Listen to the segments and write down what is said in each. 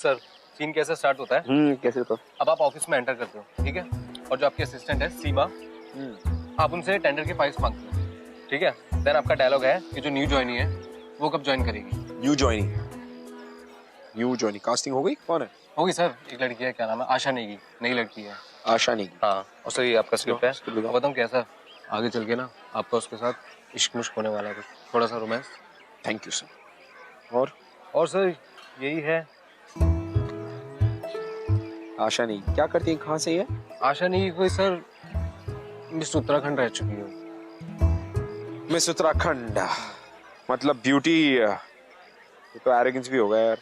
Sir scene कैसे start होता है? कैसे होता? अब आप ऑफिस में एंटर करते हो, ठीक है? और जो आपकी असिस्टेंट है सीमा, आप उनसे टेंडर की फाइल्स मांगते हो, ठीक है? देन आपका डायलॉग है कि जो न्यू ज्वाइनी है वो कब ज्वाइन करेगी। न्यू ज्वाइनिंग कास्टिंग हो गई? कौन है? होगी सर, एक लड़की है, क्या नाम है, आशा नेगी, नई लड़की है। आशा नहीं। हाँ, और सर ये आपका स्क्रिप्ट है। स्क्रिप्ट बताओ। बताऊँ क्या सर, आगे चल के ना आपका उसके साथ इश्क मुश्क होने वाला है, कुछ थोड़ा सा रोमांस। Thank you sir. और सर यही है। आशा नहीं क्या करती है, कहाँ से है? आशा नेगी कोई सर मिस उत्तराखंड रह चुकी है। मिस उत्तराखंड मतलब ब्यूटी, ये तो एरोगेंस भी होगा यार।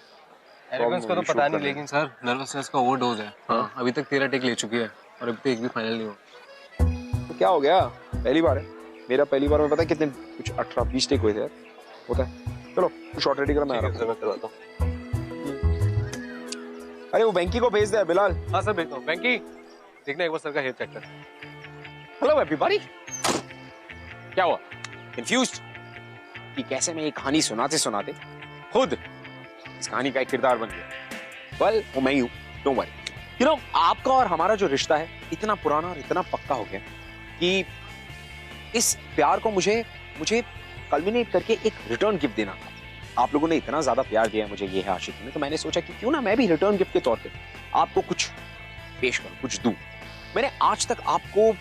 एरोगेंस का तो पता नहीं, लेकिन सर नर्वसनेस का ओवरडोज है। हाँ, अभी तक 13 टेक ले चुकी है और अभी तक एक भी फाइनल नहीं हुआ। तो क्या हो गया? पहली बार है मेरा, पहली बार में पता है कितने, कुछ 18-20 टेक हुए थे यार। होता है। चलो शॉर्ट रेडी करा, मैं आ रहा हूं। मैं करवाता हूं। अरे वो बैंकी को भेज दे बिलाल। हाँ सर भेजता हूँ। बैंकी देखना एक बार सर का हेयर चेक कर। Hello everybody. क्या हुआ? कंफ्यूज्ड कि कैसे मैं ये कहानी सुनाते सुनाते खुद इस कहानी का एक किरदार बन गया। वेल वो मैं ही हूं, डोंट वरी। यू नो आपका और हमारा जो रिश्ता है इतना पुराना और इतना पक्का हो गया कि इस प्यार को मुझे कल्मिनेट करके एक रिटर्न गिफ्ट देना था। आप लोगों ने इतना ज्यादा प्यार दिया है मुझे, ये है आशिकी में, तो मैंने सोचा कि क्यों ना मैं भी रिटर्न गिफ्ट के तौर पे आपको कुछ पेश करूं, कुछ दूं। मैंने आज तक आपको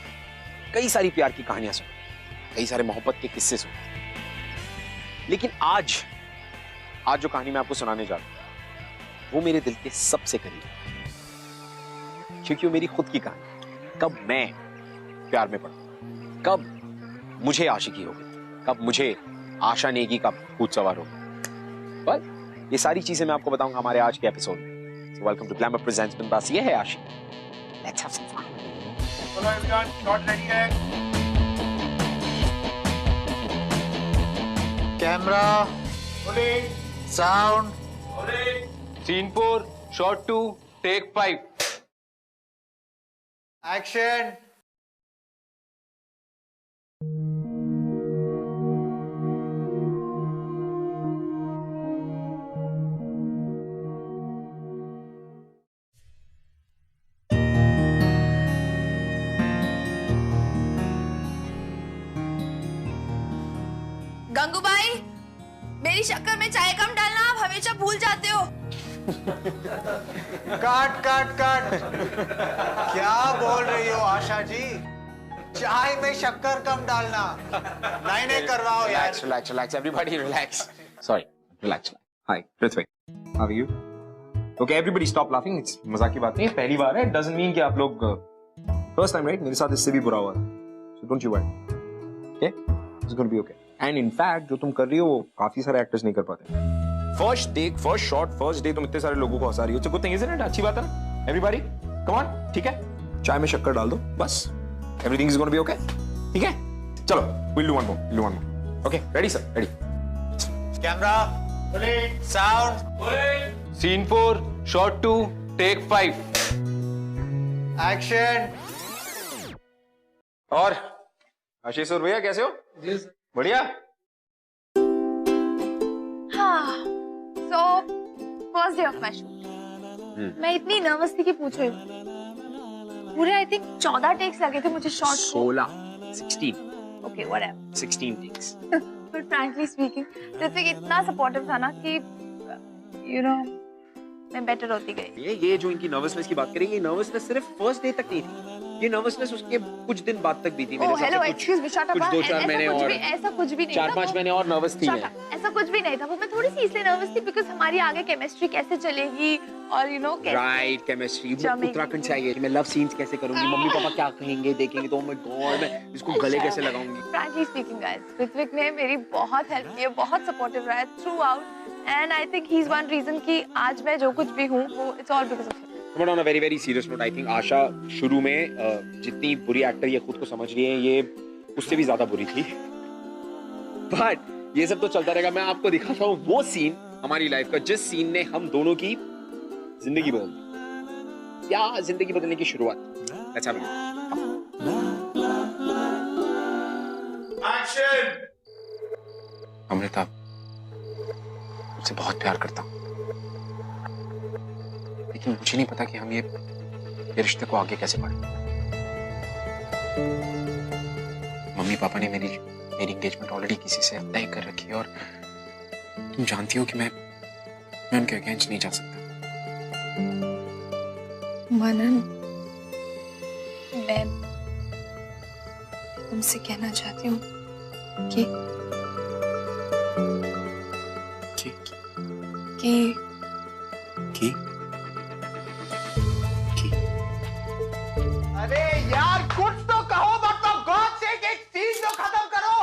कई सारी प्यार की कहानियां सुनी, कई सारे मोहब्बत के किस्से सुने, लेकिन आज जो कहानी मैं आपको सुनाने जा रहा हूं वो मेरे दिल के सबसे करीब है, क्योंकि वो मेरी खुद की कहानी। कब मैं प्यार में पड़ा, कब मुझे आशिकी हो गई, कब मुझे आशा नेगी का भूत सवार हो गया। पर ये सारी चीजें मैं आपको बताऊंगा हमारे आज के एपिसोड में। So welcome to glamour presents Bindass. ये है Aashiqui. Let's have some fun. चलो एवरीवन, शॉट रेडी है। Camera rolling, sound rolling, scene 4 shot 2 take 5। Action. Gangubai, मेरी शक्कर में चाय कम डालना, आप हमेशा भूल जाते हो। काट काट काट। क्या बोल रही हो आशा जी? चाय में शक्कर कम डालना। नहीं नहीं करवाओ यार। Relax, everybody relax. Sorry, relax. Hi, Prithvi. How are you? Okay, everybody stop laughing. It's मजाक की बात नहीं है, पहली बार है. It doesn't mean कि आप लोग first time right? मेरे साथ इससे भी बुरा हुआ था. So don't you worry. Okay? It's going to be okay. And in fact, जो तुम कर रही हो वो काफी सारे एक्टर्स नहीं कर पाते. First take, first shot, first day तुम इतने सारे लोगों को हंसा रही हो. It's a good thing, isn't it? अच्छी बात है ना? Everybody, come on, ठीक है? चाय में शक्कर डाल दो, बस. Everything is going to be okay. ठीक है? चलो, we'll do one more. Okay, ready sir? Ready. Camera rolling, sound rolling, scene 4 shot 2 take 5। Action. और आशीष और भैया कैसे हो? जी बढ़िया। हाँ, so first day of my shoot. मैं इतनी नर्वस थी कि पूछो ही मत। पूरे आई थिंक 14 टेक्स लगे थे मुझे शॉट को। 16 Okay, whatever. 16 takes. But frankly speaking, Ritwik इतना सपोर्टिव था ना कि you know मैं बेटर होती गई। ये जो इनकी नर्वसनेस की बात करेंगे, ये नर्वसनेस सिर्फ फर्स्ट डे तक नहीं थी, ये नर्वसनेस उसके कुछ दिन बाद तक भी थी। मेरे hello excuse me, shut up. कुछ 2-4 महीने और ऐसा कुछ भी नहीं था। 4-5 महीने और नर्वस थी मैं। ऐसा कुछ भी नहीं था। वो मैं थोड़ी सी इसलिए नर्वस थी बिकॉज़ हमारी आगे केमिस्ट्री कैसे चलेगी और यू नो कैसे राइट केमिस्ट्री। उत्तराखंड से आई है, मैं लव सीन्स कैसे करूंगी, मम्मी पापा क्या कहेंगे, देखेंगे तो माय गॉड मैं इसको गले कैसे लगाऊंगी। फ्रैंकली स्पीकिंग गाइस, ऋत्विक ने मेरी बहुत हेल्प की है, बहुत सपोर्टिव रहा है throughout and I think he is one reason कि आज मैं जो कुछ भी हूँ वो it's all because of him. But on a very very serious note, I think Asha शुरू में जितनी बुरी एक्टर ये खुद को समझ रही है, ये उससे भी ज्यादा बुरी थी। बट ये सब तो चलता रहेगा। मैं आपको दिखाता हूँ वो सीन हमारी लाइफ का, जिस सीन ने हम दोनों की जिंदगी बदल दी, या जिंदगी बदलने की शुरुआत। Let's have a look. Action. Amrita, मुझसे बहुत प्यार करता हूँ। लेकिन मुझे नहीं पता कि हम ये रिश्ते को आगे कैसे बढ़ाएं। मम्मी पापा ने मेरी एंगेजमेंट ऑलरेडी किसी से तय कर रखी है और तुम जानती हो कि मैं उनके अगेंस्ट नहीं जा सकता। मनन, मैं तुमसे कहना चाहती हूँ कि कि कि अरे यार कुछ तो कहो, मतलब गॉड से एक सीन तो खत्म करो।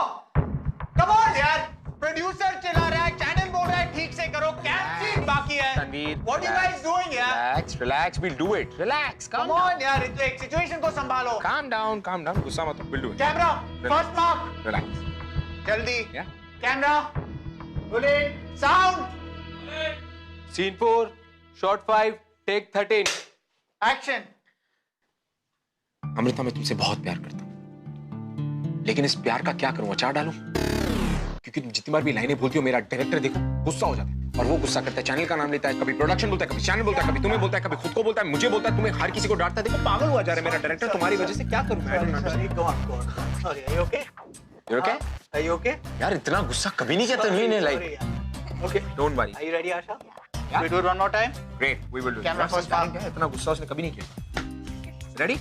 कम ऑन यार, प्रोड्यूसर चला रहा है, चैनल बोल रहा है ठीक से करो, क्या सीन बाकी है? Tanveer, what you guys doing यार? relax, we'll do it. Relax, come on यार, तो एक सिचुएशन को संभालो। calm down, गुस्सा मत हो, we'll do it. Camera first mark, Relax. जल्दी। Yeah. Camera rolling, sound scene 4 shot 5 take 13। Action. Amrita, मैं तुमसे बहुत प्यार करता हूँ, लेकिन इस प्यार का क्या करूं, अचार डालूं? क्योंकि तुम जितनी बार भी लाइनें बोलती हो मेरा डायरेक्टर देखो गुस्सा हो जाता है, और वो गुस्सा करता है, चैनल का नाम लेता है, कभी प्रोडक्शन बोलता है, कभी चैनल बोलता है, कभी तुम्हें बोलता है, कभी खुद को बोलता है, मुझे बोलता है, तुम्हें हर किसी को डांटता है। देखो पागल हुआ जा रहा है मेरा डायरेक्टर तुम्हारी वजह से। क्या करूं मैं? Sorry, go on, sorry, are you okay? You okay? Are you okay? यार इतना गुस्सा कभी नहीं किया तन्वीर ने, like okay, don't worry. Are you ready Asha? We do it one more time? Great, we will do. Camera first mark. इतना गुस्सा उसने कभी नहीं किया। रेडी?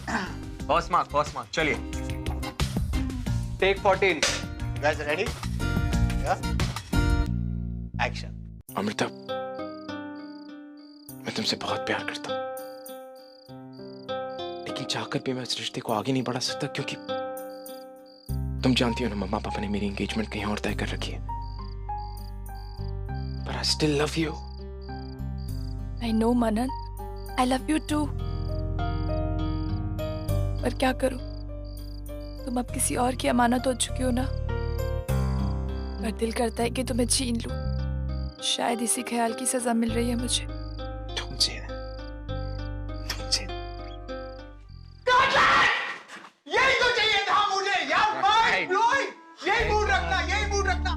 फर्स्ट मार्क, चलिए। Take 14। You guys ready? Yeah? Action. Amrita, मैं तुमसे बहुत प्यार करता हूँ, लेकिन चाहकर भी मैं इस रिश्ते को आगे नहीं बढ़ा सकता, क्योंकि तुम जानती हो ना, मम्मा पापा ने मेरी एंगेजमेंट कहीं और तय कर रखी है। But I still love you. I know, Manan, I love you too. पर क्या करूं? तुम अब किसी और की अमानत हो चुकी हो ना। पर दिल करता है कि तुम्हें छीन लूं। शायद इसी ख्याल की सजा मिल रही है मुझे। तुमसे यही तो चाहिए था मुझे यार, माइंड ब्लोइंग। यही मूड रखना, यही मूड रखना।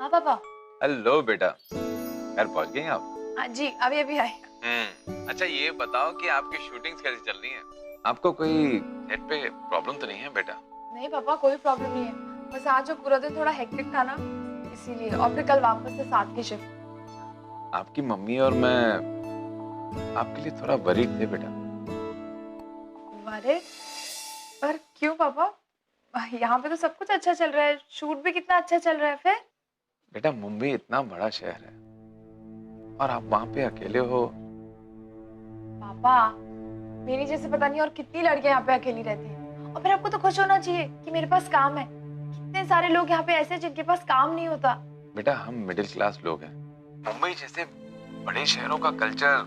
हाँ पापा। हेलो बेटा, घर पहुंच गए आप? हाँ जी, अभी अभी आए। अच्छा ये बताओ कि आपकी शूटिंग्स कैसी चल रही हैं? आपको कोई सेट पे प्रॉब्लम तो नहीं है बेटा? नहीं पापा, कोई प्रॉब्लम नहीं है, बस आज जो पूरा दिन थोड़ा हेक्टिक था ना, इसीलिए। और फिर कल वापस से 7 की शिफ्ट। आपकी मम्मी और मैं आपके लिए थोड़ा वरीड थे बेटा। अरे पर क्यों पापा? यहाँ पे तो सब कुछ अच्छा चल रहा है, शूट भी कितना अच्छा चल रहा है। फिर बेटा मुंबई इतना बड़ा शहर है और आप वहां पे अकेले हो। पापा, मेरी जैसे पता नहीं और कितनी लड़कियां यहाँ पे अकेली रहती हैं। और फिर आपको तो खुश होना चाहिए कि मेरे पास काम है। कितने सारे लोग यहाँ पे ऐसे हैं जिनके पास काम नहीं होता। बेटा हम मिडिल क्लास लोग हैं, मुंबई जैसे बड़े शहरों का कल्चर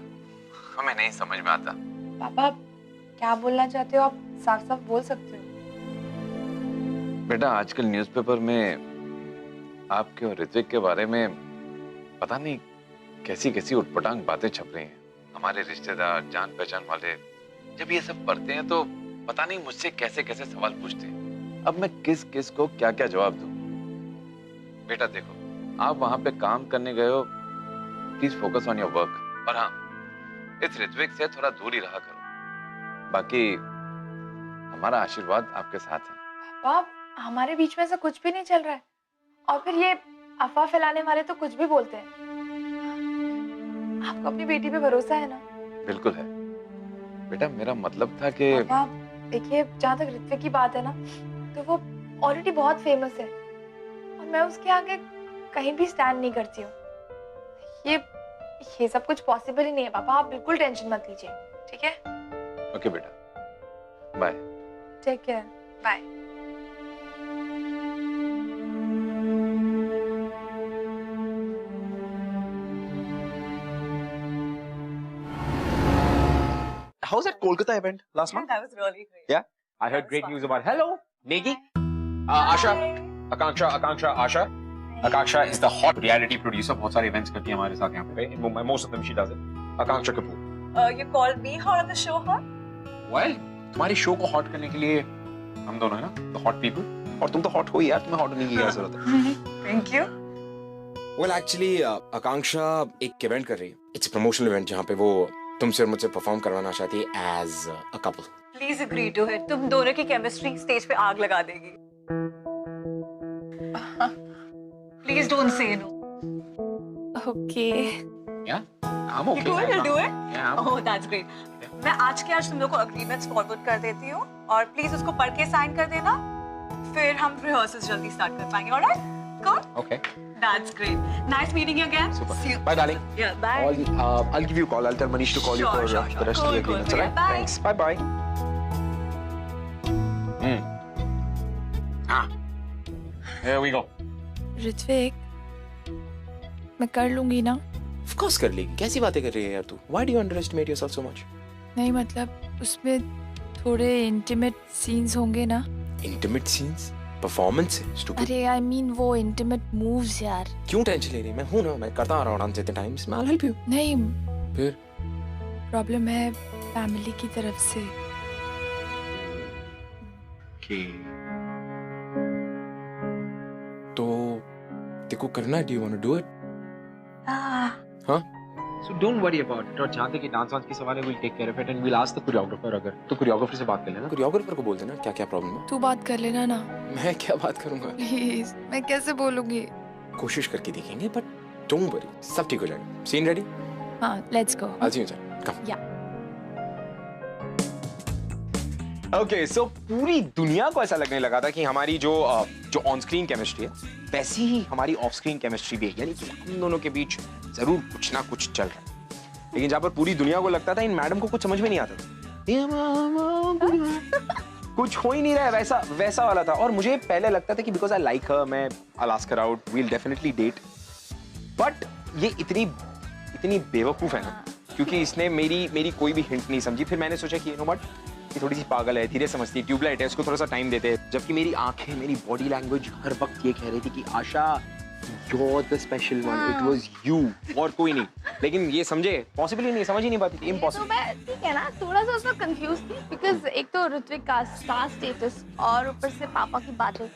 हमें नहीं समझ में आता। पापा क्या बोलना चाहते हो आप? साफ साफ बोल सकते हो। बेटा आजकल न्यूज़पेपर में आपके और ऋत्विक के बारे में पता नहीं कैसी कैसी उटपटांग बातें छप रही हैं। हमारे रिश्तेदार, जान पहचान वाले जब ये सब पढ़ते हैं तो पता नहीं मुझसे कैसे कैसे सवाल पूछते हैं। अब मैं किस किस को क्या क्या जवाब दूं? बेटा देखो, आप वहां पे काम करने गए हो, please focus on your work. और हाँ, इस ऋत्विक से थोड़ा दूर ही रहा करो। बाकी हमारा आशीर्वाद आपके साथ है। पापा हमारे बीच में ऐसा कुछ भी नहीं चल रहा है, और फिर ये अफवाह फैलाने वाले तो कुछ भी बोलते हैं। आपको अपनी बेटी पे भरोसा है ना? बिल्कुल है बेटा, मेरा मतलब था कि पापा देखिए, जहाँ तक ऋत्विक की बात है ना, तो वो ऑलरेडी बहुत फेमस है और मैं उसके आगे कहीं भी स्टैंड नहीं करती हूँ। ये सब कुछ पॉसिबल ही नहीं है पापा, आप बिल्कुल टेंशन मत लीजिए, ठीक है? ओके बेटा, bye. Take care, bye. How's that Kolkata event last month? That was really great. Yeah, I heard That's great fun. news about. Hello, Negi, Asha, Akanksha. Akanksha is the hot reality producer. बहुत सारे events करती है हमारे साथ यहाँ पे. Most of them she does it. Akanksha Kapoor. You called me hot on the show, huh? Well, तुम्हारे show को hot करने के लिए हम दोनों है ना, the hot people. और तुम तो hot हो ही यार, तुम्हें hot होने की क्या जरूरत है? Thank you. Well, actually, आकांक्षा एक इवेंट कर रही है. It's a promotional event जहाँ पे वो तुमसे और मुझसे परफॉर्म करवाना चाहती है as a couple. Please agree to it. तुम दोनों की केमिस्ट्री स्टेज पे आग लगा देगी. Please don't say no. Okay. Yeah, I'm okay. You cool? You'll do it? Yeah, I'm Oh, that's great. मैं आज के आज तुम लोग को अग्रीमेंट्स फॉरवर्ड कर देती हूँ और प्लीज उसको पढ़ के साइन कर देना. फिर हम रिहर्सल्स जल्दी स्टार्ट कर पाएंगे. Alright? Cool? okay. That's great. Nice meeting you again. Super. See you. Bye, darling. Yeah, bye. I'll give you a call. I'll tell Manish to call you Sure, for sure, the sure. rest of the Cool, agreements. cool. Alright? Bye. Thanks. Bye bye. Here we go. Ritwik, मैं कर लूंगी ना? Of course कर लेगी. कैसी बातें कर रही है यार तू? Why do you underestimate yourself so much? नहीं मतलब उसमें थोड़े इंटीमेट सीन्स होंगे ना? Intimate scenes? Performance है? Stupid. अरे आई मीन वो इंटीमेट मूव्स यार. क्यों टेंशन ले रही है? मैं हूँ ना, मैं करता आ रहा हूँ डांस इतने टाइम्स. I'll help you. नहीं, फिर? प्रॉब्लम है फैमिली की तरफ से. Okay. तो तेको करना है? Do you want to do it? Ah. हाँ? So don't worry about it. और जहाँ तक ये डांस वांस की सवाल है, we'll take care of it and we'll ask the choreographer. अगर तो कोरियोग्राफर से बात कर लेना. कोरियोग्राफर को बोल देना क्या क्या प्रॉब्लम है. तू बात कर लेना ना. मैं क्या बात करूँगा? प्लीज, मैं कैसे बोलूंगी? कोशिश करके देखेंगे, but don't worry. सब ठीक हो जाएगा. Scene ready? हाँ, let's go. I'll see you inside. Come. Yeah. Okay, so पूरी दुनिया को ऐसा लगने लगा था कि हमारी जो ऑन स्क्रीन केमिस्ट्री है वैसी ही हमारी ऑफ स्क्रीन केमिस्ट्री भी है, यानी कि हम दोनों के बीच जरूर कुछ ना कुछ चल रहा है. लेकिन जहाँ पर पूरी दुनिया को लगता था इन मैडम को कुछ समझ में नहीं आता था, कुछ हो ही नहीं रहा है, वैसा वाला था. और मुझे पहले लगता था कि बिकॉज आई लाइक हर, मैं I'll ask her out, we'll definitely date. But ये इतनी बेवकूफ है ना, क्योंकि इसने मेरी कोई भी हिंट नहीं समझी. फिर मैंने सोचा कि यू नो व्हाट, ये थोड़ी सी पागल है, धीरे समझती है, ट्यूबलाइट है, इसको थोड़ा सा टाइम देते हैं. जबकि मेरी आंखें, मेरी बॉडी लैंग्वेज हर वक्त ये कह रही थी कि आशा, you're the special one, it was you, और कोई नहीं. लेकिन ये समझे पॉसिबल ही नहीं, समझ ही नहीं पाती थी, तो इम्पॉसिबल. मैं ठीक है ना, थोड़ा सा उसमें कंफ्यूज थी बिकॉज एक तो ऋत्विक का स्टार स्टेटस और ऊपर से पापा की बातें,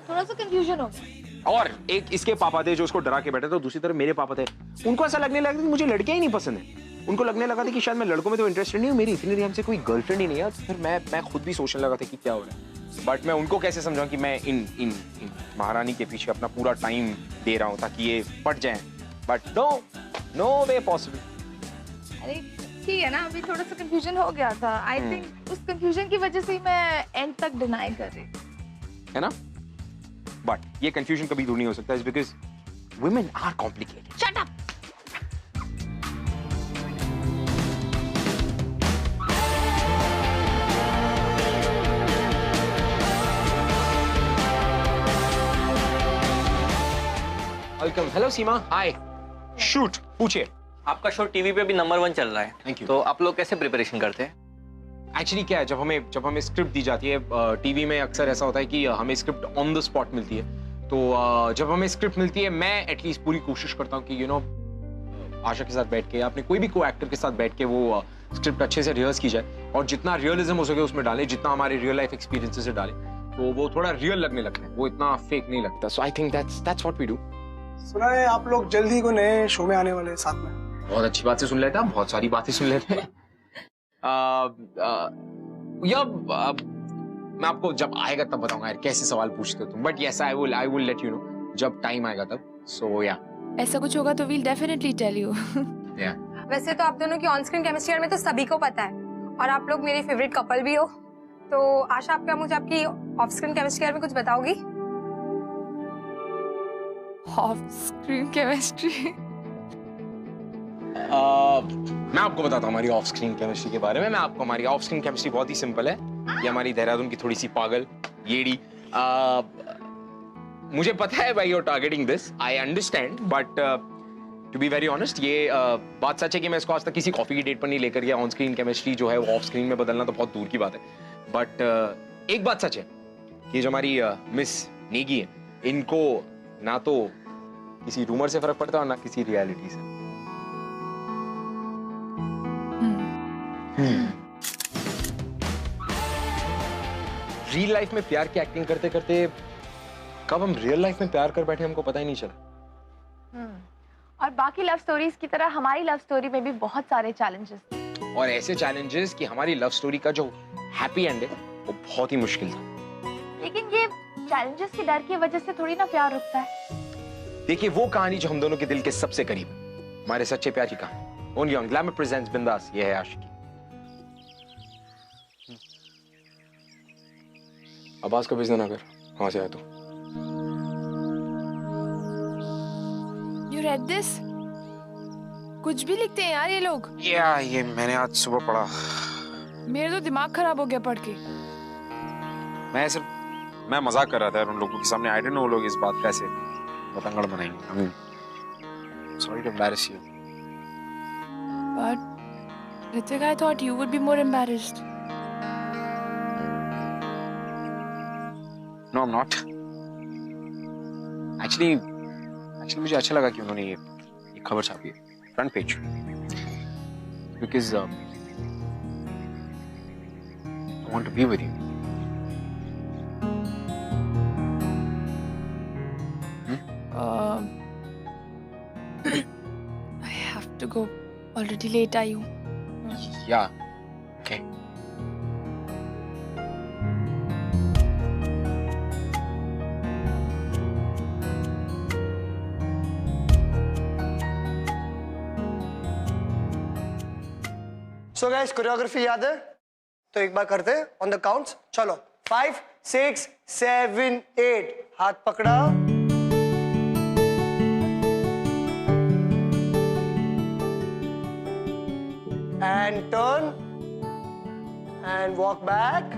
थोड़ा सा कंफ्यूजन हो गया. और एक इसके पापा थे जो उसको डरा के बैठे थे, दूसरी तरफ मेरे पापा थे, उनको ऐसा लगने लगा कि मुझे लड़के ही नहीं पसंद है. उनको लगने लगा था कि शायद मैं लड़कों में तो इंटरेस्टेड नहीं हूँ, मेरी इतनी टाइम से कोई गर्लफ्रेंड ही नहीं है. फिर मैं खुद भी सोचने लगा था कि क्या हो रहा है. बट मैं उनको कैसे समझाऊं कि मैं इन महारानी के पीछे अपना पूरा टाइम दे रहा हूँ ताकि ये पट जाएं. But no way possible. अरे ठीक है ना, अभी थोड़ा सा कंफ्यूजन हो गया था. आई थिंक उस कंफ्यूजन की वजह से ही मैं एंड तक डिनाई कर रही है ना. बट ये कंफ्यूजन कभी दूर नहीं हो सकता, is because women are complicated. Shut up. Welcome. Hello Seema. Hi. Shoot. पूछिए. आपका शो टीवी पे भी नंबर 1 चल रहा है. Thank you. तो आप लोग कैसे प्रिपरेशन करते हैं? एक्चुअली क्या है, जब हमें स्क्रिप्ट दी जाती है, टीवी में अक्सर ऐसा होता है कि हमें स्क्रिप्ट ऑन द स्पॉट मिलती है. तो जब हमें स्क्रिप्ट मिलती है, मैं एटलीस्ट पूरी कोशिश करता हूँ कि यू नो आशा के साथ बैठ के, अपने कोई भी को एक्टर के साथ बैठ के वो स्क्रिप्ट अच्छे से रिहर्स की जाए और जितना रियलिज्म हो सके उसमें डालें, जितना हमारे रियल लाइफ एक्सपीरियंसेस से डालें. तो वो थोड़ा रियल लगने लगता है, वो इतना फेक नहीं लगता. So I think that's what we do. सुना है आप लोग जल्दी को नए शो में आने वाले हैं साथ में. बहुत अच्छी बात से सुन लेते हैं, बहुत सारी बातें सुन लेते हैं. मैं आपको जब आएगा तब बताऊंगा यार, कैसे सवाल पूछते हो तुम. But yes I will let you know जब टाइम आएगा तब. सो या ऐसा कुछ होगा तो वील डेफिनेटली टेल यू. वैसे तो आप दोनों की ऑन स्क्रीन केमिस्ट्री में तो सभी को पता है, और आप लोग मेरे फेवरेट कपल भी हो. तो आशा, आप क्या मुझे आपकी ऑफ स्क्रीन केमिस्ट्री में कुछ बताओगी? Of screen chemistry? मैं आपको बताता हूँ हमारी ऑफ स्क्रीन केमिस्ट्री के बारे में. मैं आपको हमारी ऑफ स्क्रीन केमिस्ट्री बहुत ही सिंपल है. ये हमारी देहरादून की थोड़ी सी पागल येड़ी. मुझे पता है भाई you're targeting this, I understand, but to be very honest, ये बात सच है कि मैं इसको आज तक किसी कॉफी की डेट पर नहीं लेकर गया. ऑन स्क्रीन केमिस्ट्री जो है वो ऑफ स्क्रीन में बदलना तो बहुत दूर की बात है. बट एक बात सच है कि जो हमारी मिस नेगी है, इनको ना तो किसी रूमर से फर्क पड़ता है और ना किसी रियलिटी से. रियल लाइफ में प्यार की एक्टिंग करते करते कब हम रियल लाइफ में प्यार कर बैठे हमको पता ही नहीं चला. और बाकी लव स्टोरीज की तरह हमारी लव स्टोरी में भी बहुत सारे चैलेंजेस थे. और ऐसे चैलेंजेस कि हमारी लव स्टोरी का जो हैप्पी एंड है वो बहुत ही मुश्किल था. लेकिन ये चैलेंजेस के डर की वजह से थोड़ी ना प्यार रुकता है. देखिए वो कहानी जो हम दोनों के दिल के सबसे करीब है, हमारे सच्चे प्यार की कहानी. Only on glamour presents Bindass. ये है आशिकी. आवाज को भेज देना अगर वहां से आए तो. You read this? कुछ भी लिखते हैं यार ये लोग. ये मैंने आज सुबह पढ़ा. मेरा तो दिमाग खराब हो गया पढ़ के. मैं मजाक कर रहा था उन लोगों के सामने. आई डोंट नो वो लोग इस बात का ऐसे पतंगड़ बनाएंगे. I mean sorry to embarrass you. But Ritvik, I thought you would be more embarrassed. No, I'm not. Actually मुझे अच्छा लगा कि उन्होंने ये खबर छापी है front page. Because I want to be with you. I have to go. Already late are you? Yeah. Okay. So guys, choreography याद है तो एक बार करते हैं ऑन द काउंट्स. चलो 5 6 7 8. हाथ पकड़ा. And turn and walk back.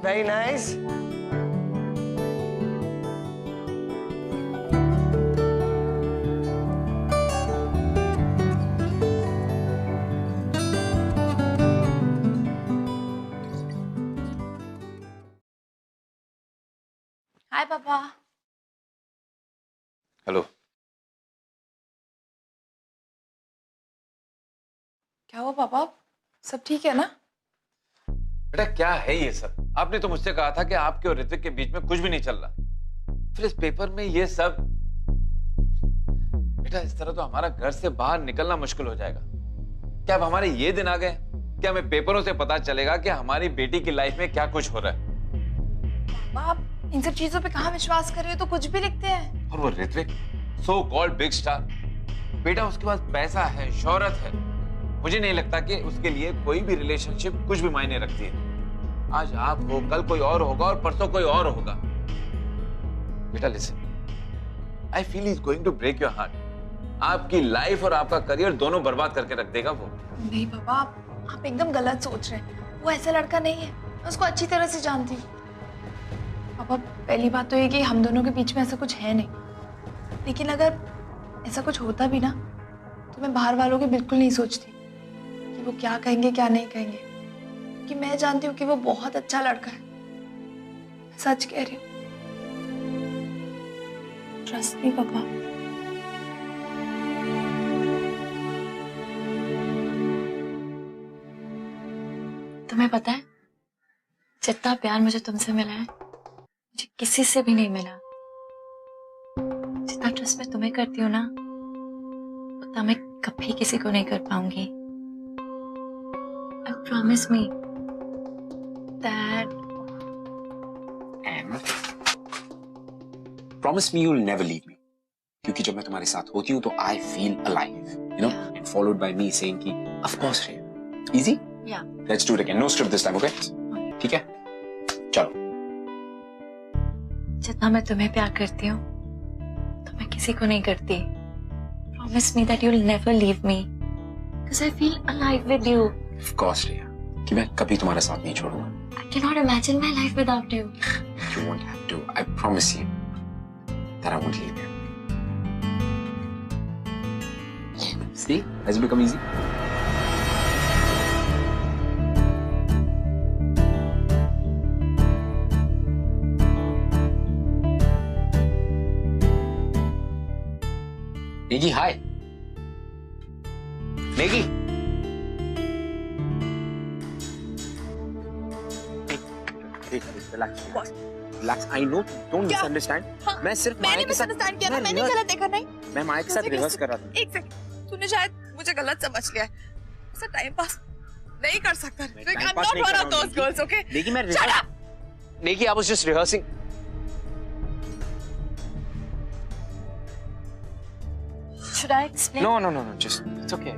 Very nice. Hi पापा. हेलो. क्या हुआ पापा? सब ठीक है ना? बेटा क्या है ये सब? आपने तो मुझसे कहा था कि आपके और ऋतिक के बीच में कुछ भी नहीं चल रहा. फिर इस पेपर में ये सब. बेटा इस तरह तो हमारा घर से बाहर निकलना मुश्किल हो जाएगा. क्या अब हमारे ये दिन आ गए क्या हमें पेपरों से पता चलेगा कि हमारी बेटी की लाइफ में क्या कुछ हो रहा है? आप इन सब चीजों पे कहाँ विश्वास कर रहे हो? तो कुछ भी लिखते हैं. और वो Ritvik, so called big star. बेटा उसके पास पैसा है, शोहरत है. मुझे नहीं लगता कि उसके लिए कोई भी रिलेशनशिप कुछ भी मायने रखती है. आज आप हो, कल कोई और होगा और परसों कोई और होगा. बेटा listen, I feel is going to break your heart. आपकी लाइफ और आपका करियर दोनों बर्बाद करके रख देगा वो. नहीं पापा, आप एकदम गलत सोच रहे हैं. वो ऐसा लड़का नहीं है. मैं उसको अच्छी तरह से जानती हूँ. पापा पहली बात तो ये कि हम दोनों के बीच में ऐसा कुछ है नहीं. लेकिन अगर ऐसा कुछ होता भी ना तो मैं बाहर वालों के बिल्कुल नहीं सोचती कि वो क्या कहेंगे क्या नहीं कहेंगे, क्योंकि मैं जानती हूँ कि वो बहुत अच्छा लड़का है. सच कह रही हूँ. ट्रस्ट मी पापा. तुम्हें पता है जितना प्यार मुझे तुमसे मिला है मुझे किसी से भी नहीं मिला। जितना ट्रस्ट मैं तुम्हें करती हूँ ना उतना मैं कभी किसी को नहीं कर पाऊंगी। And promise me that Promise me you'll never leave me. क्योंकि जब मैं तुम्हारे साथ होती हूँ तो I feel alive, you know, and followed by me saying कि of course Rhea. Easy? Yeah. Let's do it again. No script this time, okay? ठीक है? चलो. जितना मैं तुम्हें प्यार करती हूँ तो मैं किसी को नहीं करती। Promise me that you'll never leave me, because I feel alive with you. Of course Rhea. कि मैं कभी तुम्हारा साथ नहीं छोड़ूंगा. I cannot imagine my life without you. You won't have to. I promise you that I won't leave you. See? Has it become easy? Maggie, hi. Maggie. Relax. Relax. I know. Don't misunderstand. मैं सिर्फ माया के साथ misunderstand किया ना, मैंने गलत देखा नहीं। मैं माया के साथ रिहर्स कर रहा था। एक सेकंड, तूने शायद मुझे गलत समझ लिया है। ऐसा टाइम पास नहीं कर सकता। I'm not one of those girls, okay? Maggie, मैं Shut up! Maggie, I was just rehearsing. Should I explain? No. Just it's okay.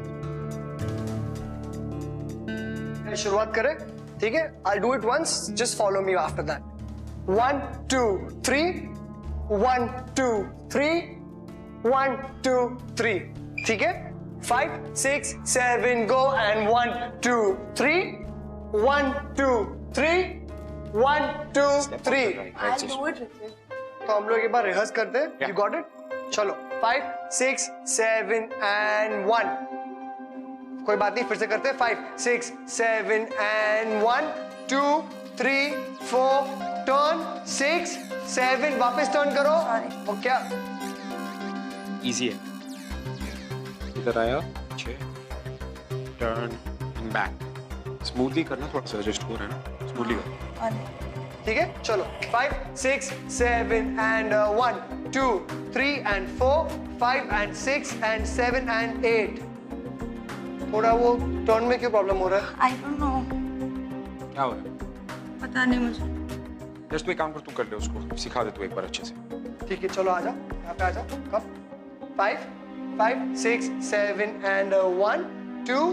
शुरुआत करें, ठीक है? I'll do it once. Just follow me after that. 1, 2, 3. 1, 2, 3. 1, 2, 3. ठीक है? 5, 6, 7, go and 1, 2, 3. 1, 2, 3. 1, 2, 3. I'll do it, Ritwik. तो हम लोग एक बार रिहर्स करते हैं. You got it? चलो 5, 6, 7 and 1. कोई बात नहीं, फिर से करते हैं. 5, 6, 7 and 1, 2, 3, 4. टर्न 6, 7. वापस टर्न करो. और क्या? Easy है. इधर आया, पीछे, टर्न एंड बैक. स्मूथली करना, थोड़ा सा एडजस्ट हो रहा है ना. स्मूथली कर. ठीक है, चलो 5, 6, 7 and 1, 2, 3 and 4, 5 and 6 and 7 and 8. थोड़ा वो टर्न में क्यों प्रॉब्लम हो रहा है? I don't know. क्या हो रहा है? पता नहीं मुझे। जस्ट तू एक काम कर, तू कर ले उसको, सिखा दे तू एक बार अच्छे से. ठीक है, चलो आजा, यहाँ पे आजा. कब? 5, 6, 7 and 1, 2,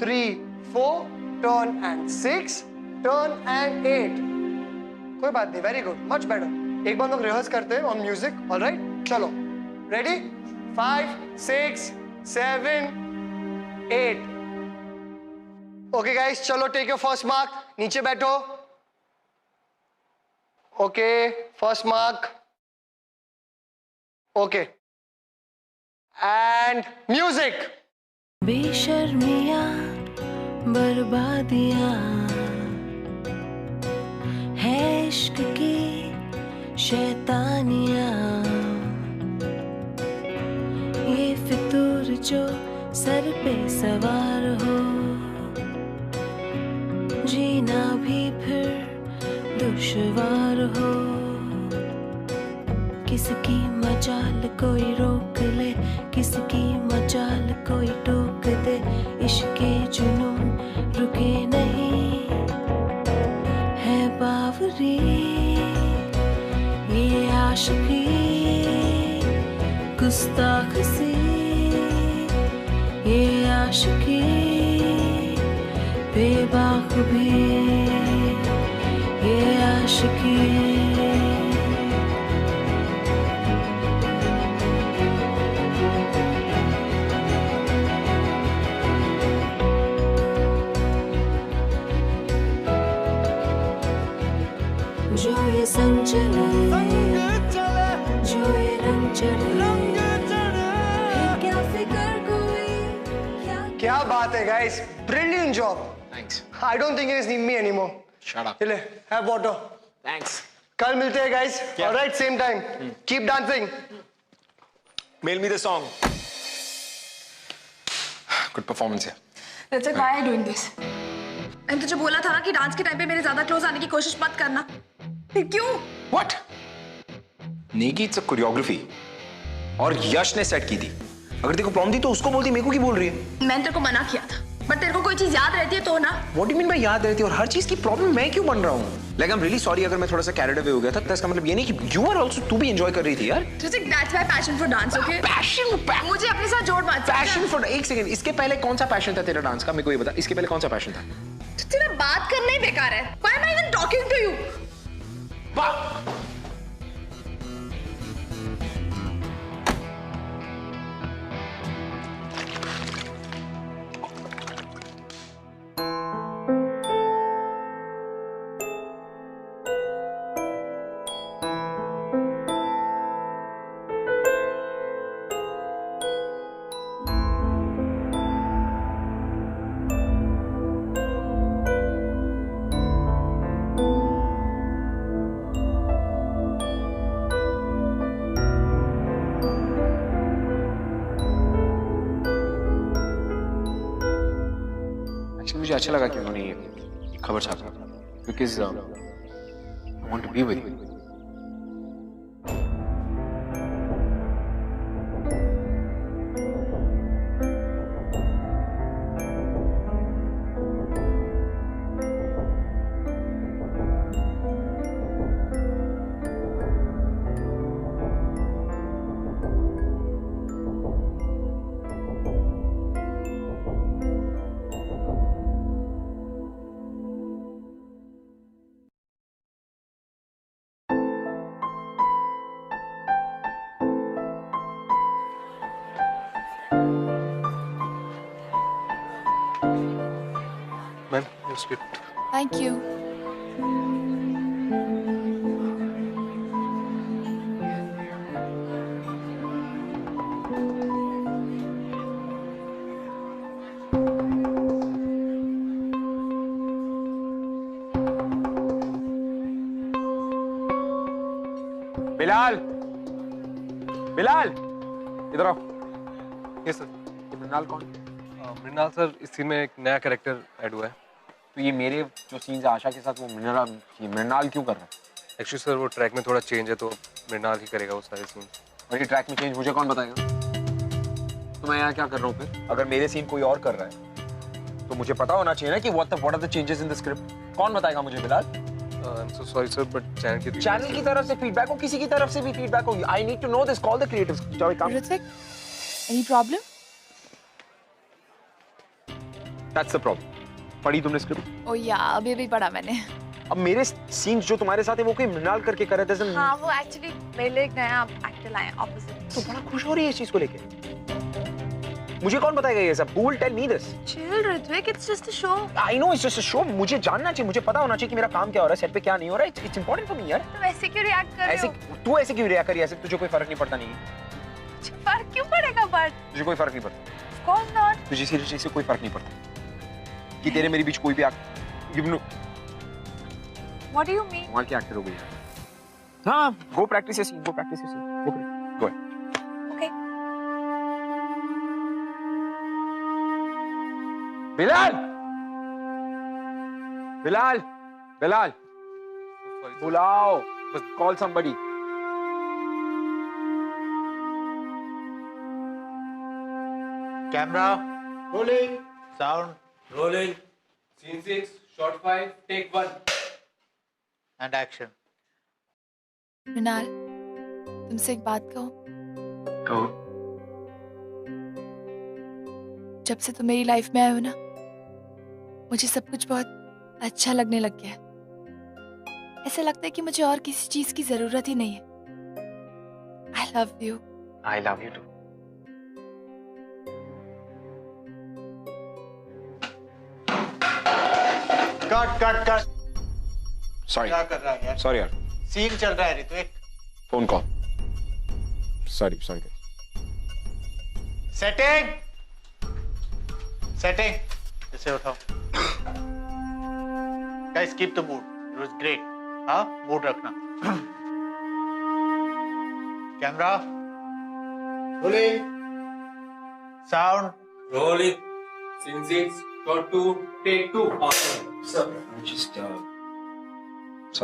3, 4, turn and 6, turn and 8. कोई बात नहीं, वेरी गुड, मच बेटर. एक बार लोग रिहर्स करते हैं ऑन म्यूजिक. ऑलराइट, चलो, रेडी? 5, 6, 7, 8. ओके गाइस, चलो टेक योर फर्स्ट मार्क. नीचे बैठो. Okay, first mark. Okay, and music. बेशर्मियां बर्बादियां है इश्क की शैतानियां. ये फितूर जो सर पे सवार हो, जीना भी फिर दुश्वार हो. किसकी मजाल कोई रोक ले, किसकी मजाल कोई टोक दे. इश्के जुनून रुके नहीं है बावरी. ये आशिकी गुस्ताख सी, ये आशिकी बेबाक भी, ये आशिकी. जो ये संग चले, जो ये रंग चढ़े, क्या फिक्र कोई. क्या बात है guys, brilliant job. Thanks. I don't think it's need me anymore. Shut up. चले, हैव वाटर. Thanks. कल मिलते हैं guys. Alright, same time. Keep dancing. Mail me the song. Good performance here. Ritwik, why are you doing this? मैंने तुझे बोला था ना कि डांस के टाइम पे मेरे ज्यादा क्लोज आने की कोशिश मत करना। फिर क्यों? What? Negi it's a choreography और यश ने सेट की थी। अगर तेरे को प्रॉब्लम थी तो उसको बोलती, मेरे को की बोल रही है? मैंने तेरे को मना किया था, बट तेरे को कोई चीज याद रहती है तो ना। What do you mean by याद रहती है? और हर चीज की प्रॉब्लम मैं क्यों बन रहा हूँ? Like I am really sorry अगर मैं थोड़ा सा कैरिड अवे हो गया था, तो इसका मतलब ये नहीं कि यू आर आल्सो, तू भी एंजॉय कर रही थी यार। That's my passion for dance, okay? Passion? मुझे अपने साथ जोड़ मत। पैशन फॉर, एक सेकंड, इसके पहले कौन सा पैशन था तेरा डांस का? मेरे को ये बता, इसके पहले कौन सा पैशन था? तेरा बात करना ही बेकार है। Why am I even talking to you? मुझे अच्छा लगा कि उन्होंने ये खबर छापा, because I want to be with you. Ma'am, your script. Thank you. Bilal, Bilal, इधर आओ। Yes, sir. ये मृणाल कौन? मृणाल सर, इस सीन में एक नया कैरेक्टर ऐड हुआ है। तो ये मेरे जो सीन्स है आशा के साथ, वो मृणाल क्यों कर रहा है? एक्चुअली सर, वो ट्रैक में थोड़ा चेंज है, तो मृणाल ही करेगा वो सारे सीन। और ये ट्रैक में चेंज मुझे कौन बताएगा? तो मैं यहाँ क्या कर रहा हूँ फिर? अगर मेरे सीन कोई और कर रहा है तो मुझे पता होना चाहिए ना कि what are the changes in the script. कौन बताएगा मुझे Bilal? I am so sorry sir, but channel की तरफ से फीडबैक हो, किसी की तरफ से भी फीडबैक हो, I need to know this. Call the creatives. जाओ एक काम। Ritvik, any problem? That's the problem. पढ़ी तुमने स्क्रिप्ट? ओ या, अभी भी पढ़ा मैंने। अब मेरे सीन्स जो तुम्हारे साथ है वो कोई मृणाल करके कर रहे थे। हाँ, वो एक्चुअली मेरे लिए एक नया एक्टर लाए ऑपोजिट। तो बड़ा खुश हो रही है इस चीज को लेके। मुझे कौन बताएगा ये सब? Who will tell me this? Chill, Ritwik, it's just a show. I know it's just a show. मुझे जानना चाहिए, मुझे पता होना चाहिए कि मेरा काम क्या हो रहा है, सेट पे क्या नहीं हो रहा है। It's important for me यार। तुम ऐसे क्यों रिएक्ट कर रहे हो? तू ऐसे क्यों रिएक्ट कर रही है? ऐसे तुझे कोई फर्क नहीं पड़ता नहीं? फर्क क्यों पड़ेगा बट? तुझे कोई फर्क नहीं पड़ता? कौन नॉट? तुझे सीरियसली से कोई फर्क नहीं पड़ता कि तेरे मेरे बीच कोई भी What do you mean? कमाल की एक्टर हो गई है। हाँ, go practice your scene, go practice your scene. Go ahead. Okay. Bilal, Bilal, Bilal, बुलाओ, बस call somebody. Camera rolling, sound rolling. Scene 6, shot 5, take 1. and action. Mrinal, तुमसे एक बात कहूं? कहो। जब से तुम मेरी लाइफ में आए हो ना, मुझे सब कुछ बहुत अच्छा लगने लग गया है। ऐसा लगता है कि मुझे और किसी चीज की जरूरत ही नहीं है। I love you. I love you too. Cut. Sorry. क्या कर रहा है यार? Sorry यार. सीन चल रहा है Ritvik. Phone call. Sorry. Setting इसे उठाओ। Guys, keep the mood. It was great. हाँ, मूड रखना। Camera rolling, sound Rolling. Scene 6, shot 2, take 2. Awesome. Just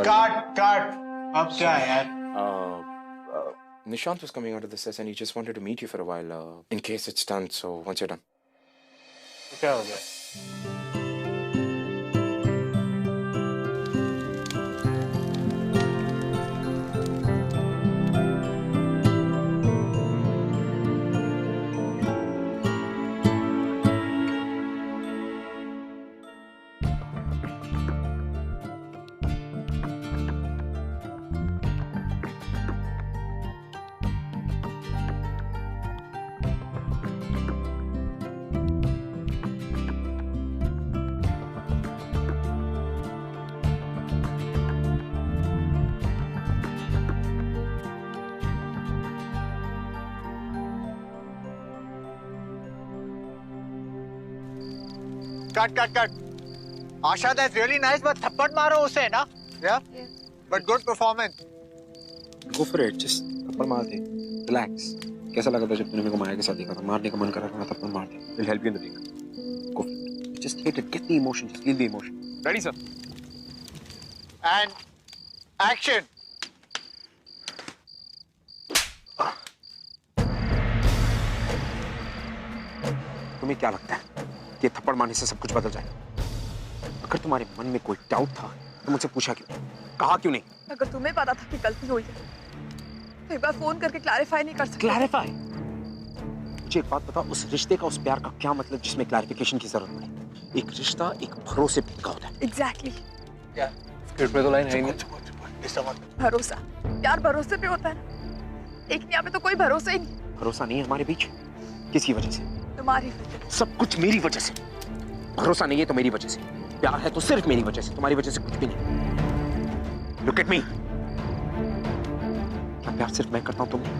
काट अब क्या है यार? Nishant was coming out of the session and he just wanted to meet you for a while in case it's done. So once you're done. क्या हो गया? Cut. Asha, that's really nice, but थप्पड़ मारो उसे ना? Yeah? But good performance. Go for it. Just थप्पड़ मार दे. Relax. कैसा लगा था जब तूने मेरे को माया के साथ देखा था? मारने का मन कर रहा था, थप्पड़ मार दे. It'll help you in the break. Go for it. Just hit it. Get the emotion. Just feel the emotion. Ready, sir? And action. तुम्हें क्या लगता है कि थप्पड़ मारने से सब कुछ बदल जाएगा? अगर तुम्हारे मन में कोई डाउट था तो मुझसे पूछा क्यों? कहा क्यों नहीं? अगर तुम्हें पता था कि गलती हुई है तो एक बार फोन करके क्लैरिफाई नहीं कर सकते? क्लैरिफाई? मुझे एक बात बता, उस रिश्ते का, उस प्यार का क्या मतलब जिसमें क्लैरिफिकेशन की जरूरत पड़े? एक रिश्ता एक भरोसे पे टिका होता है। एग्जैक्टली। क्या स्क्रिप्ट में तो लाइन है ही नहीं। भरोसा, प्यार भरोसे पे होता है ना, लेकिन यहाँ पे तो कोई भरोसा ही नहीं। भरोसा नहीं है हमारे बीच। किसकी वजह से? तुम्हारी वजह। सब कुछ मेरी वजह से। भरोसा नहीं है तो मेरी वजह से, प्यार है तो सिर्फ मेरी वजह से, तुम्हारी वजह से कुछ भी नहीं। Look at me. क्या प्यार सिर्फ मैं करता हूं तुम नहीं?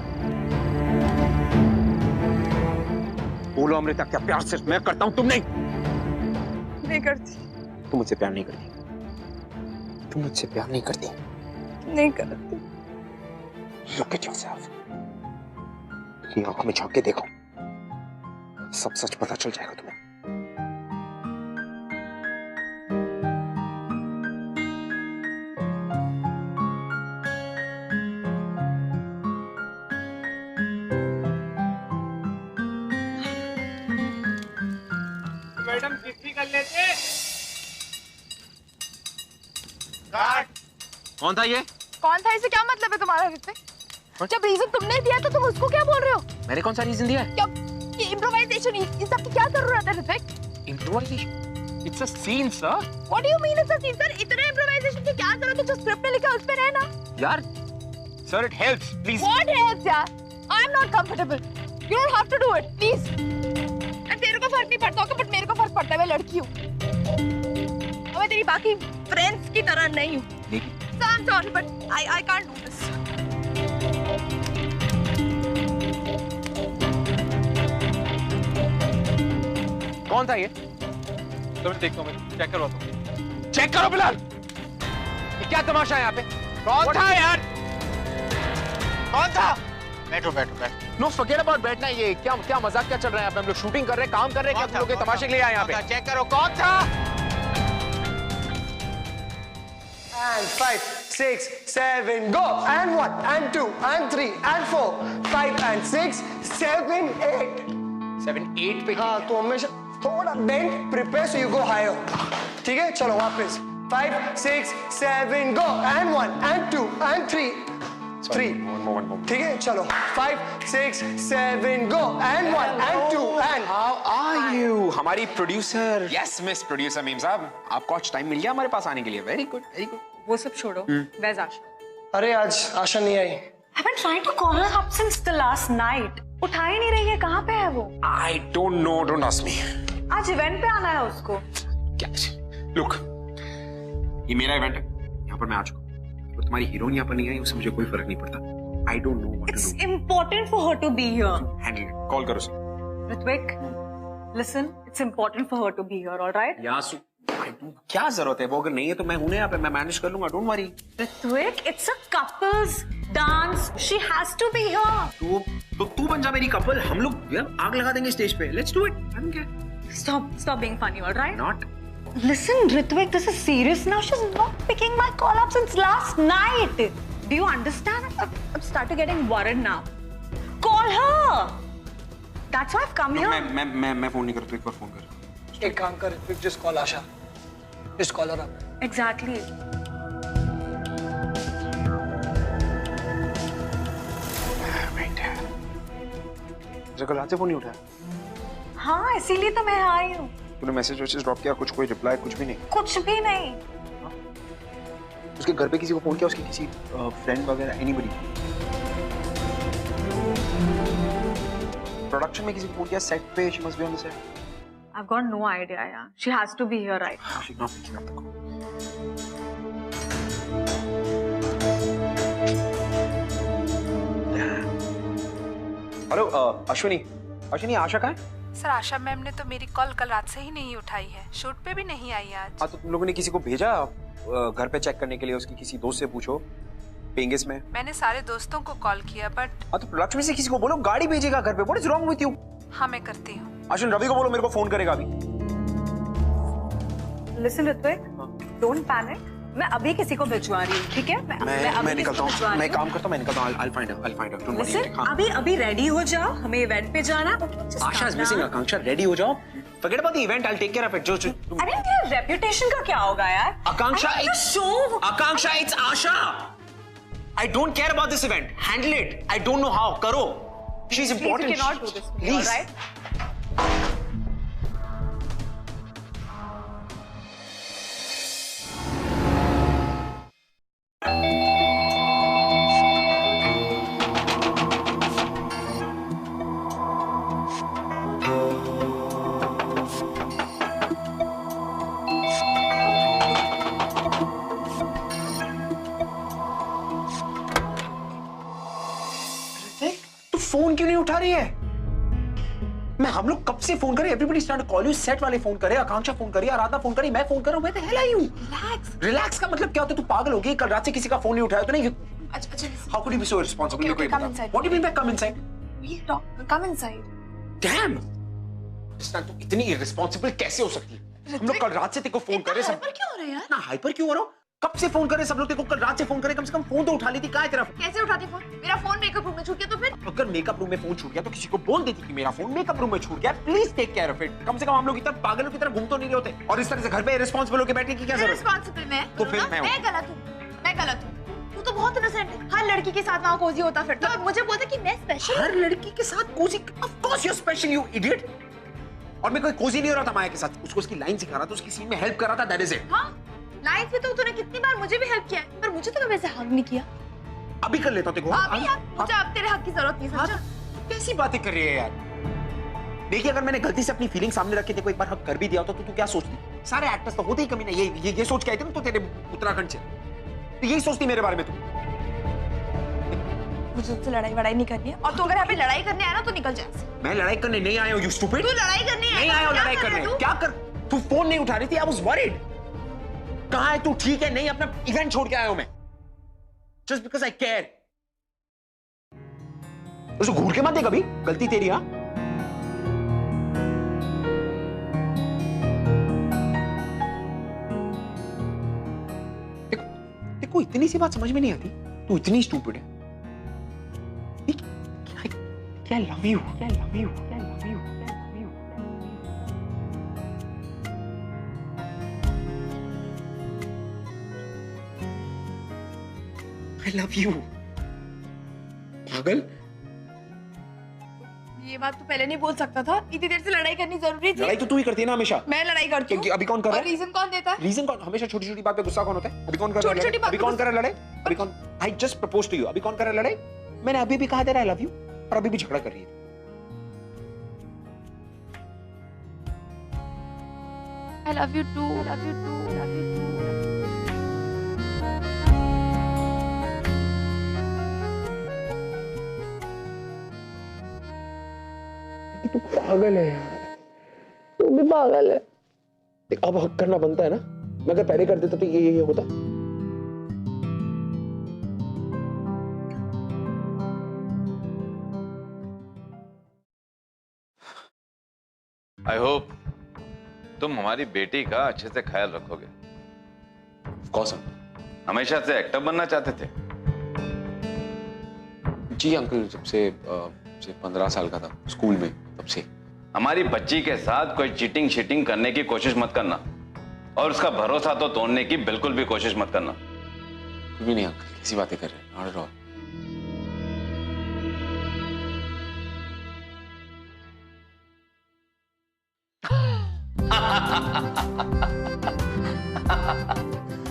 बोलो अमृता, क्या प्यार सिर्फ मैं करता हूं तुम नहीं? नहीं करती। तुम मुझसे प्यार नहीं करती। तुम मुझसे प्यार नहीं करती। नहीं करती। Look at yourself. ये आंखों में झांक के देखो, सब सच पता चल जाएगा तुम्हें। मैडम किसी कर लेते। कौन था ये? कौन था, इसे क्या मतलब है तुम्हारा ऋत्विक? जब रीजन तुमने दिया तो तुम उसको क्या बोल रहे हो? मैंने कौन सा रीजन दिया है? क्या ये इम्प्रोवाइजेशन, इस सब की क्या जरूरत है Ritwik? Improvisation? It's a scene, sir. What do you mean it's a scene, sir? इतने इम्प्रोवाइजेशन की क्या जरूरत है? जो स्क्रिप्ट में लिखा है उस पे रहना। यार, sir, it helps, please. What helps, यार? I'm not comfortable. You don't have to do it, please. तेरे को फर्क नहीं पड़ता होगा, बट मेरे को फर्क पड़ता है, मैं लड़की हूँ। और मैं तेरी बाकी फ्रेंड्स की तरह नहीं हूँ। So I'm sorry, but I can't do this. कौन था ये? तो मैं देखता हूँ, मैं चेक करवाता हूँ। चेक करो बिलाल। ये क्या तमाशा है यहाँ पे? कौन था यार? कौन था? बैठो। नो फॉरगेट अबाउट बैठना। ये क्या मजाक क्या चल रहा है यहाँ पे? हम लोग शूटिंग कर रहे हैं, काम कर रहे हैं, क्या तुम लोग के तमाशे के लिए आए यहाँ पे? चेक करो कौन था? And 5, 6, 7, go! And 1, and 2, and 3, and 4, 5, and 6, 7, 8. 7, 8 पे? हाँ, तो हमेशा थोड़ा bend, prepare so you go higher. ठीक है, चलो वापस. 5, 6, 7, go! And 1, and 2, and 3. 3. One more. ठीक है, चलो. 5, 6, 7, go! And 1, and 2, and. How are you? हमारी producer. Yes, miss producer meme साहब. आपको आज टाइम मिल गया हमारे पास आने के लिए. Very good. वो सब छोड़ो। Where's Asha? अरे आज आशा नहीं आई। I've been trying to call her up since the last night. उठा ही नहीं रही है, कहाँ पे है वो? I don't know. Don't ask me. आज इवेंट पे आना है उसको। क्या? Look, ये मेरा इवेंट है. यहाँ पर मैं आ चुका हूँ. और तुम्हारी हीरोइन यहाँ पर नहीं आई, उससे मुझे कोई फर्क नहीं पड़ता. I don't know what to do. It's important for her to be here. Handle it. Call करो उसे. Ritwik, listen, it's important for her to be here, all right? यासु, क्या जरूरत है? वो अगर नहीं है तो मैं हूं ना यहाँ पे, मैं मैनेज कर लूंगा. Don't worry. Ritwik, it's a couples dance. She has to be here. तो तू बन जा मेरी कपल. हम लोग आग लगा देंगे स्टेज पे. Let's do it. I don't care. Stop being funny, all right? Not. Listen, Ritvik, this is serious now. She's not picking my call up since last night. Do you understand? I'm starting getting worried now. Call her. That's why I've come here. मैं phone नहीं करता, एक बार phone कर। एक काम कर Ritwik, just call Asha. Just call her up. Exactly. मुझे कल रात से फोन नहीं उठाया। हाँ, इसीलिए तो मैं आई हूँ। तूने मैसेज ड्रॉप किया, कुछ कोई रिप्लाई कुछ भी नहीं? कुछ भी नहीं। उसके घर पे किसी को फोन किया, उसके किसी फ्रेंड वगैरह, एनीबॉडी? प्रोडक्शन में किसी को फोन किया, सेट पे? She must be on the set. I've got no idea, yeah. She has to be here right now. She's not picking up the call. Hello Ashwini, Asha कहाँ है? सर आशा ma'am ने तो मेरी कॉल कल रात से ही नहीं उठाई है, शूट पे भी नहीं आई आज। हाँ, तो तुम लोगों ने किसी को भेजा घर पे चेक करने के लिए? उसकी किसी दोस्त से पूछो, पेंगेस में। मैंने सारे दोस्तों को कॉल किया बट। हाँ, तो प्रोडक्शन में से किसी को बोलो गाड़ी भेजेगा घर पे। What is wrong with you? हाँ मैं करती हूँ। अश्विन, रवि को बोलो मेरे को फोन करेगा अभी। Listen, Ritvik, don't panic. मैं अभी किसी को भिजवा रही हूँ, ठीक है? मैं निकलता हूँ, मैं काम करता हूँ, मैं निकलता हूँ। I'll find her. Don't worry. Listen, अभी रेडी हो जाओ, हमें इवेंट पे जाना। आशा is missing. आकांक्षा, रेडी हो जाओ। Forget about the event. I'll take care of it. अरे तेरा रेपुटेशन का क्या होगा यार? आकांक्षा, it's Asha. I don't care about this event. Handle it. I don't know how. करो. She's important. You cannot do this, Please. all right? तू phone क्यों नहीं उठा रही है? हम लोग कब से फोन करें? Everybody start to call you. Set वाले फोन करे, आकांक्षा फोन करी, आराधना फोन करी, मैं फोन कर रहा हूं। Where the hell are you? Relax का मतलब क्या होता है? तू पागल हो गई? कल रात से किसी का फोन नहीं उठाया तो नहीं? अच्छा How could you be so irresponsible? Okay, come inside. What do you mean by come inside? We'll talk. Come inside. Damn! तू इतनी irresponsible कैसे हो सकती है? हम लोग कल रात से तेरे को फोन करे सब। हाइपर क्यों हो रहा है यार? ना हाइपर क्यों हो रहा हूँ? कब से फोन करे सब लोग? तेरे को कल रात से फोन करे, कम से कम फोन तो उठा लेती। कहाँ है तेरा फोन? कैसे उठाती फोन? मेरा फोन मेकअप रूम में छूट गया तो फिर? अगर मेकअप रूम में फोन छूट गया तो किसी को बोल देती कि मेरा फोन मेकअप रूम में छूट गया, please take care of it. कम से कम हम लोग इतना पागलों की तरह घूम तो नहीं रहे होते। और इस तरह से घर पे रिस्पांसिबल होकर बैठने की क्या जरूरत है? रिस्पांसिबल मैं? तो फिर मैं गलत हूँ। मैं गलत हूँ। तू तो बहुत इनोसेंट है। हर लड़की के साथ वहाँ कोजी होता फिर। तो मुझे बोलते कि मैं स्पेशल। हर लड़की के साथ cozy? Of course you are special, you idiot. और मैं कोई कोजी नहीं हो रहा था माया के साथ। उसको उसकी लाइन सिखा रहा था, उसकी सीन में हेल्प कर रहा था। That is it. हाँ, लाइफ में तो तूने कितनी बार मुझे भी हेल्प किया है, पर मुझे तो कभी ऐसे हक नहीं किया। अभी कर लेता तेरे को। मुझे अब तेरे हक की जरूरत नहीं, समझा? कैसी बातें कर रही है यार? देखिए, अगर मैंने गलती से अपनी फीलिंग सामने रख के तेरे को एक बार हक कर भी दिया होता तो तू क्या सोचती? सारे एक्टर्स तो होते ही कमी नहीं। ये सोच के आए थे ना तो तेरे उत्तराखंड से, तो यही सोचती मेरे बारे में तू। मुझे तुझसे लड़ाई वड़ाई नहीं करनी है, और तू अगर यहाँ पे लड़ाई करने आया ना तो निकल जा। मैं लड़ाई करने नहीं आया हूँ, यू स्टूपिड। तू लड़ाई करने नहीं आया हूँ लड़ाई करने। क्या कर? तू फोन नहीं उठा रही थी। I was worried. कहाँ है तू? ठीक है नहीं? अपना इवेंट छोड़ के आया हूं मैं, जस्ट बिकॉज आई केयर। उसको घूर के मत दे कभी, गलती तेरी। हाँ, देखो इतनी सी बात समझ में नहीं आती, तू इतनी स्टूपिड है। क्या लव यू, क्या लव यू, क्या लव यू, क्या love you. I love you. पागल। ये बात तो पहले नहीं बोल सकता था। इतनी देर से लड़ाई करनी जरूरी थी। लड़ाई तो तू ही करती है ना हमेशा। मैं लड़ाई करती हूँ। अभी कौन कर रहा है? रीजन कौन देता है? रीजन कौन? हमेशा छोटी छोटी बात पे गुस्सा कौन होता है? अभी कौन कर रहा है लड़ाई? अभी कौन कर रहा है लड़ाई? अभी कौन? I just propose to you. अभी कौन कर रहा है लड़ाई? मैंने अभी भी कहा था आई लव यू, और अभी भी झगड़ा कर रही है। I love you too. I love you too. I love you too. तू पागल है यार, तू भी पागल है। अब हक करना बनता है ना। मैं अगर पहले कर देता तो ये होता। आई होप तुम हमारी बेटी का अच्छे से ख्याल रखोगे। कौन सा? हमेशा से एक्टर बनना चाहते थे? जी अंकल, जब से 15 साल का था स्कूल में, तब से। हमारी बच्ची के साथ कोई चीटिंग शीटिंग करने की कोशिश मत करना, और उसका भरोसा तो तोड़ने की बिल्कुल भी कोशिश मत करना। कुछ भी नहीं अंकल, कैसी बातें कर रहे हैं? Not at all.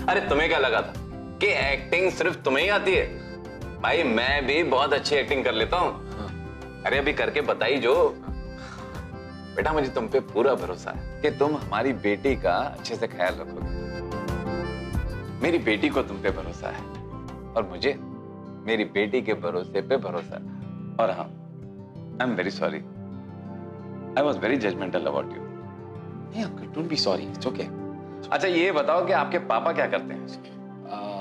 अरे तुम्हें क्या लगा था कि एक्टिंग सिर्फ तुम्हें ही आती है? भाई मैं भी बहुत अच्छी एक्टिंग कर लेता हूँ। अरे अभी करके बताई जो। बेटा मुझे तुम पे पूरा भरोसा है कि तुम हमारी बेटी का अच्छे से ख्याल रखोगे। मेरी बेटी को तुम पे भरोसा है और मुझे मेरी बेटी के भरोसे पे भरोसा है। और हाँ, I am very sorry, I was very judgemental about you. नहीं uncle, don't be sorry, it's okay. अच्छा ये बताओ कि आपके पापा क्या करते हैं?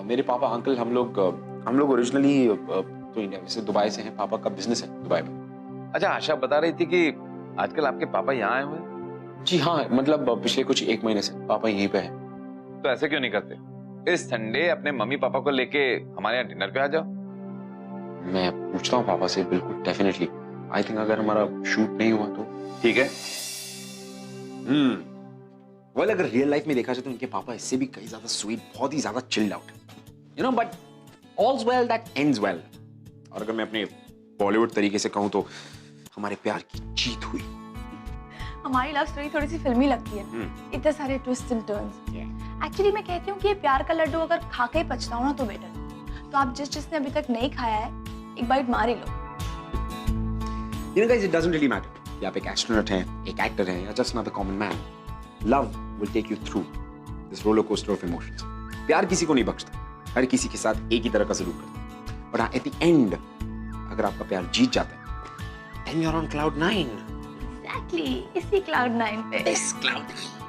मेरे पापा अंकल, हम लोग ओरिजिनली तो इंडिया से, दुबई से हैं। पापा का बिजनेस है दुबई में। अच्छा आशा बता रही थी कि आजकल आपके पापा यहाँ आए हुए हैं? जी हाँ, मतलब पिछले कुछ 1 महीने से पापा यहीं पे हैं। तो ऐसे क्यों नहीं करते? इस संडे अपने मम्मी पापा को लेके हमारे यहाँ डिनर पे आ जाओ। मैं पूछता हूँ पापा से, बिल्कुल डेफिनेटली। आई थिंक अगर हमारा शूट नहीं हुआ तो ठीक है। वेल, अगर रियल लाइफ में देखा जाए तो उनके पापा इससे भी कई ज्यादा स्वीट, बहुत ही ज्यादा चिल्ड आउट है, you know, but all's well that ends well. और अगर मैं अपने बॉलीवुड तरीके से कहूँ तो हमारे प्यार की जीत हुई। हमारी लव स्टोरी थोड़ी सी फिल्मी लगती है, इतने सारे ट्विस्ट एंड टर्न्स। एक्चुअली मैं कहती हूँ कि ये प्यार का लड्डू अगर खा के पछताओ ना तो बेटर। तो आप जिसने अभी तक नहीं खाया है, एक बाइट मार ही लो। You know guys, it doesn't really matter कि आप एक एस्ट्रोनॉट हैं, एक एक्टर हैं, या just another common man. Love will take you through this roller coaster of emotions. प्यार किसी को नहीं बख्शता, हर किसी के साथ एक ही तरह का सलूक करता है। But at the end, अगर आपका प्यार जीत जाता है, then you're on cloud 9. Exactly, इसी cloud 9 पे। This cloud 9.